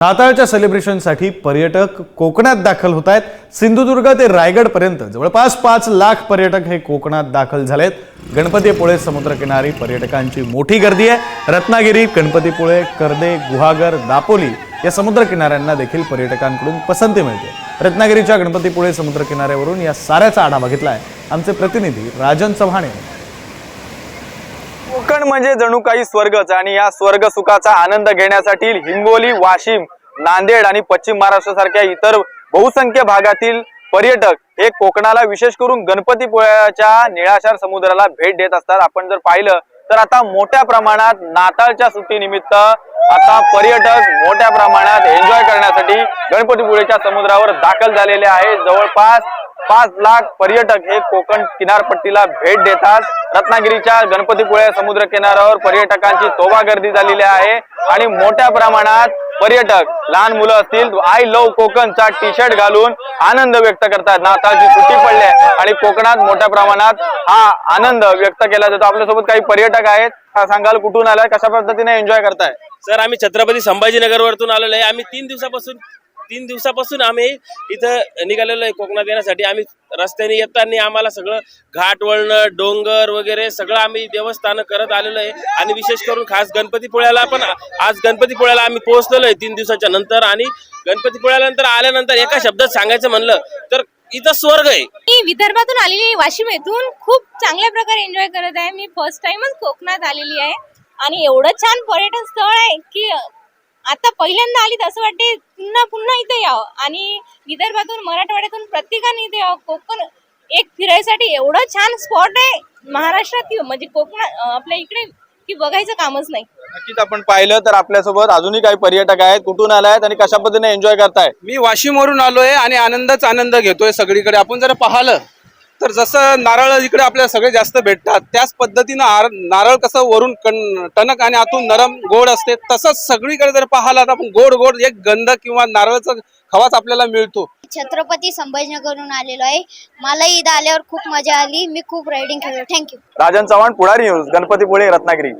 नाताळच्या सेलिब्रेशनसाठी पर्यटक कोकणात दाखल होत आहेत। सिंधुदुर्ग ते रायगड पर्यंत जवळपास 5 लाख पर्यटक हे कोकणात दाखल झालेत। गणपतीपुळे समुद्रकिनारी पर्यटकांची मोठी गर्दी आहे। रत्नागिरी, गणपतीपुळे, कर्दे, गुहागर, दापोली या समुद्रकिनाऱ्यांना देखील पर्यटकांकडून पसंती मिळते। रत्नागिरीच्या गणपतीपुळे समुद्रकिनाऱ्यावरून या साऱ्याचा आढावा घेतलाय आमचे प्रतिनिधी राजन चव्हाण यांनी। कोकण म्हणजे जणू काही स्वर्गच आणि या स्वर्ग सुखाचा आनंद घेण्यासाठी हिंगोली, वाशिम, नांदेड आणि पश्चिम महाराष्ट्र सारख्या इतर बहुसंख्य भागातील पर्यटक हे कोकणाला विशेष करून गणपतीपुळ्याच्या निळाशार समुद्राला भेट देत असतात। आपण जर पाहिलं तर आता मोठ्या प्रमाणात नाताळच्या सुट्टीनिमित्त आता पर्यटक मोठ्या प्रमाणात एन्जॉय करण्यासाठी गणपतीपुळेच्या समुद्रावर दाखल झालेले आहेत। जवळपास 5 लाख पर्यटक हे कोकण किनारपट्टीला भेट देतात। रत्नागिरीच्या गणपतीपुळे समुद्र किनाऱ्यावर पर्यटकांची तोबा गर्दी झालेली आहे आणि मोठ्या प्रमाणात पर्यटक लहान मुलं असतील आय लव्ह कोकणचा टी शर्ट घालून आनंद व्यक्त करतात। नाताळची सुट्टी पडली आहे आणि कोकणात मोठ्या प्रमाणात हा आनंद व्यक्त केला जातो। आपल्यासोबत काही पर्यटक आहेत, सांगाल कुठून आलाय, कशा पद्धतीने एन्जॉय करताय? सर, आम्ही छत्रपती संभाजीनगर वरतून आलेलो आहे। आम्ही 3 दिवसापासून आम्ही इथं निघालेलो आहे कोकणात येण्यासाठी। आम्ही रस्त्याने येताना आम्हाला सगळं घाट वळणं, डोंगर वगैरे सगळं आम्ही देवस्थान करत आलेलो आहे आणि विशेष करून खास गणपतीपुळ्याला पण आज गणपतीपुळ्याला आम्ही पोहोचलेलो आहे 3 दिवसाच्या नंतर। आणि गणपतीपुळ्यानंतर आल्यानंतर एका शब्दात सांगायचं म्हणलं तर इथं स्वर्ग आहे। मी विदर्भातून आलेली, वाशिम येथून खूप चांगल्या प्रकारे एन्जॉय करत आहे। मी फर्स्ट टाइमच कोकणात आलेली आहे आणि एवढं छान पर्यटन स्थळ आहे की आता पहिल्यांदा आली असं वाटते पुन्हा इथे यावं आणि विदर्भातून, मराठवाड्यातून प्रत्येकाने इथे यावं। कोकण एक फिरायसाठी एवढं छान स्पॉट आहे महाराष्ट्रात, म्हणजे कोकणात आपल्या इकडे की बघायचं कामच नाही। नक्कीच आपण पाहिलं तर आपल्यासोबत अजूनही काही पर्यटक आहेत। कुठून आलायत आणि कशा पद्धतीने एन्जॉय करताय? मी वाशिमवरून आलोय आणि आनंद घेतोय सगळीकडे। आपण जर पाहिलं तर जसं नारळ इकडे आपल्याला सगळे जास्त भेटतात, त्याच पद्धतीनं नारळ कसं वरून टणक आणि आतून नरम गोड असते, तसंच सगळीकडे जर पाहिलं तर आपण गोड एक गंध किंवा नारळाचा खवाच आपल्याला मिळतो। छत्रपती संभाजीनगरहून आलेलो आहे। मला इथं आल्यावर खूप मजा आली। मी खूप रायडिंग केलं। थँक्यू। राजन चव्हाण, पुढारी न्यूज, गणपतीपुळे, रत्नागिरी।